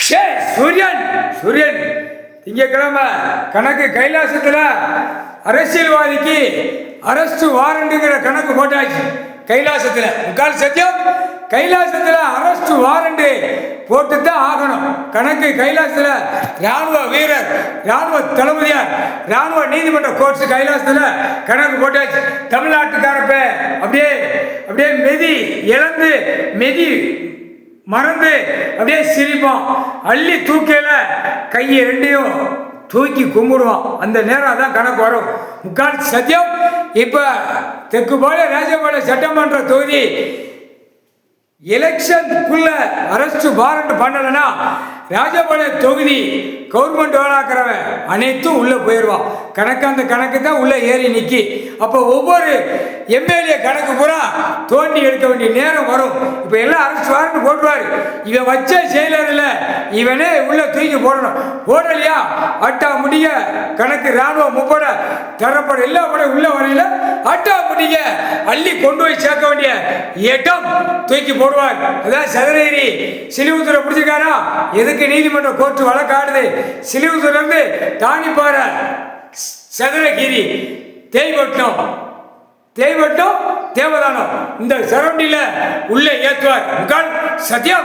சூரியன் சூரியன் திங்கக்கிழமை கணக்கு கைலாசத்தில் அரசியல்வாதிக்கு அரெஸ்ட் வாரண்டுங்கிற கணக்கு போட்டாச்சு. கைலாசத்தில் முக்கால் சத்தியம், கைலாசத்தில் அரெஸ்ட் வாரண்டு போட்டு தான் ஆகணும். கணக்கு கைலாசத்தில் ராணுவ வீரர், ராணுவ தளபதியார், ராணுவ நீதிமன்ற கோர்ட்ஸ் கைலாசத்தில் கணக்கு போட்டாச்சு. தமிழ்நாட்டுக்காரப்ப அப்படியே அப்படியே மெதி இழந்து மெதி மறந்து அப்படியே சிரிப்போம். அள்ளி தூக்கையில கையை ரெண்டையும் தூக்கி கும்பிடுவோம். அந்த நேரம் தான் கணக்கு வரும். முக்கால் சத்தியம். இப்ப தெற்குபாளைய ராஜபாளைய சட்டமன்ற தொகுதி எலெக்ஷனுக்குள்ள அரெஸ்ட் வாரண்ட் பண்ணலன்னா ராஜபாளைய தொகுதி கவர்மெண்ட் வேலாக்கிறவன் அனைத்தும் உள்ள போயிடுவான். கணக்கு அந்த கணக்கு தான் உள்ள ஏறி நிற்கி. அப்போ ஒவ்வொரு எம்எல்ஏ கணக்கு பூரா தோண்டி எடுக்க வேண்டிய நேரம் வரும். இப்போ எல்லாம் அரெஸ்ட் வாரண்ட் போட்டுருவாரு. இவன் வச்ச செயலரில் இவனே உள்ள தூக்கி போடணும். போடலையா அட்டா முடிய கணக்கு ராணுவ முப்பட தரப்பட எல்லா படம் உள்ள வரையில அட்டா முடிய அள்ளி கொண்டு போய் சேர்க்க வேண்டிய இடம் தூக்கி போடுவார். அதான் சதுரகிரி சிலிவுத்துறை பிடிச்சிருக்காரா? எதுக்கு நீதிமன்ற கோர்ட்டு வழக்காடுது? சிலிவுத்துறை இருந்து தானிப்பாறை சதுரகிரி தேய்வட்டம் தேவதானம் இந்த சரௌண்டில உள்ளே ஏற்றுவார். முக்கால் சத்தியம்.